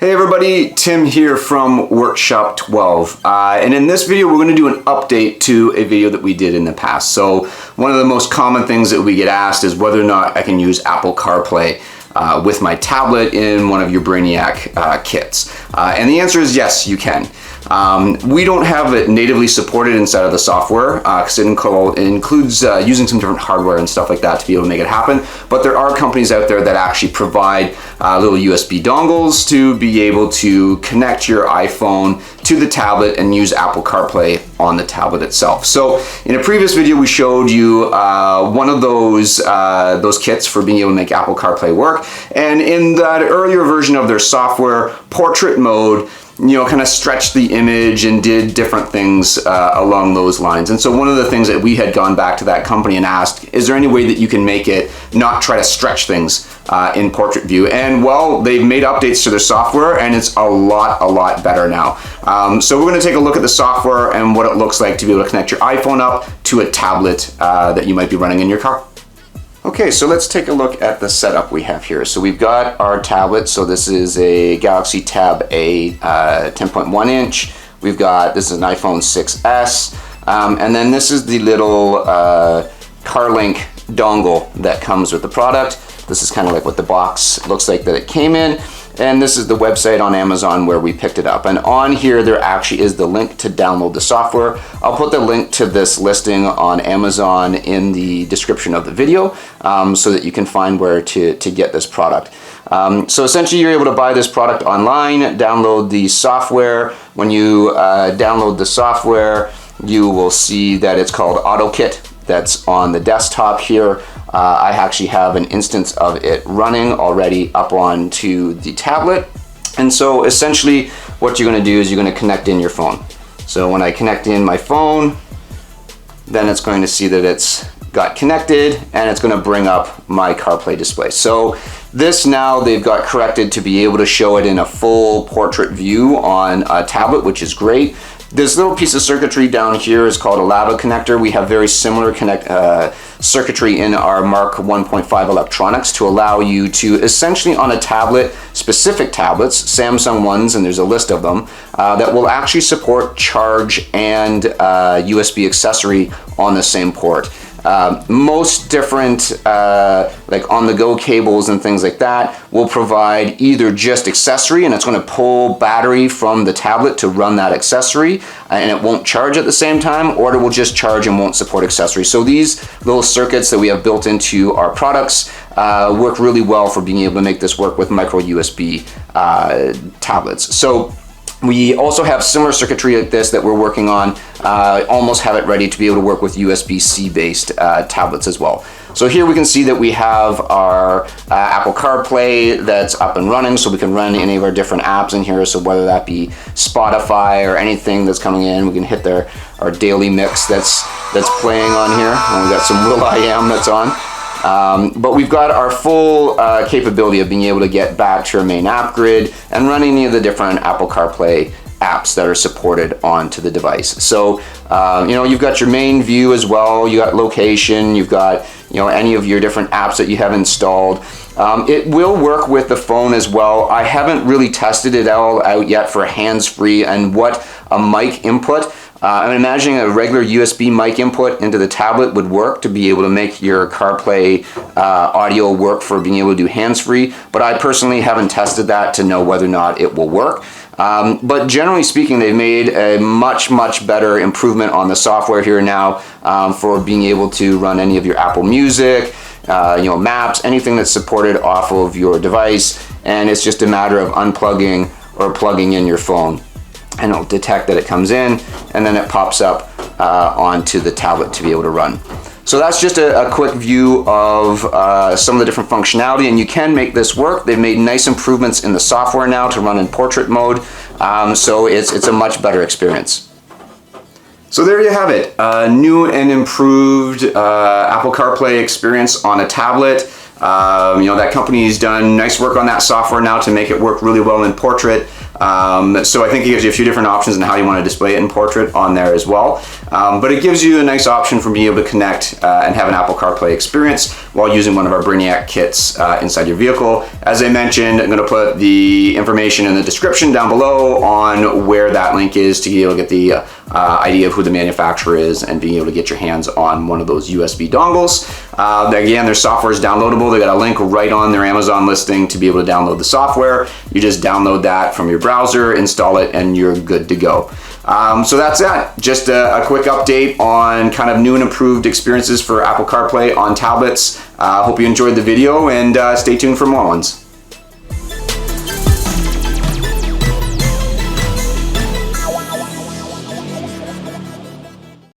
Hey everybody, Tim here from Workshop 12, and in this video we're going to do an update to a video that we did in the past. So one of the most common things that we get asked is whether or not I can use Apple CarPlay with my tablet in one of your Brainiac kits. And the answer is yes, you can. We don't have it natively supported inside of the software because it includes using some different hardware and stuff like that to be able to make it happen. But there are companies out there that actually provide little USB dongles to be able to connect your iPhone to the tablet and use Apple CarPlay on the tablet itself. So in a previous video we showed you one of those kits for being able to make Apple CarPlay work, and in that earlier version of their software, portrait mode, kind of stretched the image and did different things along those lines. And so one of the things that we had gone back to that company and asked, is there any way that you can make it not try to stretch things in portrait view? And well, they've made updates to their software and it's a lot better now. So we're going to take a look at the software and what it looks like to be able to connect your iPhone up to a tablet that you might be running in your car. Okay, so let's take a look at the setup we have here. So we've got our tablet. So this is a Galaxy Tab A 10.1 inch. We've got, this is an iPhone 6S. And then this is the little CarLink dongle that comes with the product. This is kind of like what the box looks like that it came in. And this is the website on Amazon where we picked it up. And on here, there actually is the link to download the software. I'll put the link to this listing on Amazon in the description of the video so that you can find where to get this product. So essentially, you're able to buy this product online, download the software. When you download the software, you will see that it's called AutoKit. That's on the desktop here. I actually have an instance of it running already up onto the tablet. And so essentially what you're going to do is you're going to connect in your phone. So when I connect in my phone, then it's going to see that it's got connected and it's going to bring up my CarPlay display. So this now they've got corrected to be able to show it in a full portrait view on a tablet, which is great. This little piece of circuitry down here is called a LAVA connector. We have very similar circuitry in our MK1 Electronics to allow you to essentially on a tablet, specific tablets, Samsung ones, and there's a list of them, that will actually support charge and USB accessory on the same port. Most different like on-the-go cables and things like that will provide either just accessory and it's going to pull battery from the tablet to run that accessory and it won't charge at the same time, or it will just charge and won't support accessory. So these little circuits that we have built into our products work really well for being able to make this work with micro USB tablets. So we also have similar circuitry like this that we're working on, almost have it ready to be able to work with USB-C based tablets as well. So here we can see that we have our Apple CarPlay that's up and running, so we can run any of our different apps in here. So whether that be Spotify or anything that's coming in, we can hit our daily mix that's playing on here. And we've got some will.i.am that's on. But we've got our full capability of being able to get back to our main app grid and run any of the different Apple CarPlay apps that are supported onto the device. So, you've got your main view as well, you got location, you've got, any of your different apps that you have installed. It will work with the phone as well. I haven't really tested it all out yet for hands-free and what a mic input. I'm imagining a regular USB mic input into the tablet would work to be able to make your CarPlay audio work for being able to do hands-free, but I personally haven't tested that to know whether or not it will work. But generally speaking, they've made a much better improvement on the software here now for being able to run any of your Apple Music, maps, anything that's supported off of your device, and it's just a matter of unplugging or plugging in your phone. And it'll detect that it comes in, and then it pops up onto the tablet to be able to run. So that's just a quick view of some of the different functionality, and you can make this work. They've made nice improvements in the software now to run in portrait mode, so it's a much better experience. So there you have it, a new and improved Apple CarPlay experience on a tablet. That company's done nice work on that software now to make it work really well in portrait. So I think it gives you a few different options on how you want to display it in portrait on there as well. but it gives you a nice option for being able to connect and have an Apple CarPlay experience while using one of our Brainiac kits inside your vehicle. As I mentioned, I'm going to put the information in the description down below on where that link is to be able to get the idea of who the manufacturer is and being able to get your hands on one of those USB dongles. Again, their software is downloadable. They got a link right on their Amazon listing to be able to download the software. You just download that from your browser, install it, and you're good to go. So that's that. Just a quick update on kind of new and improved experiences for Apple CarPlay on tablets. Hope you enjoyed the video, and stay tuned for more ones.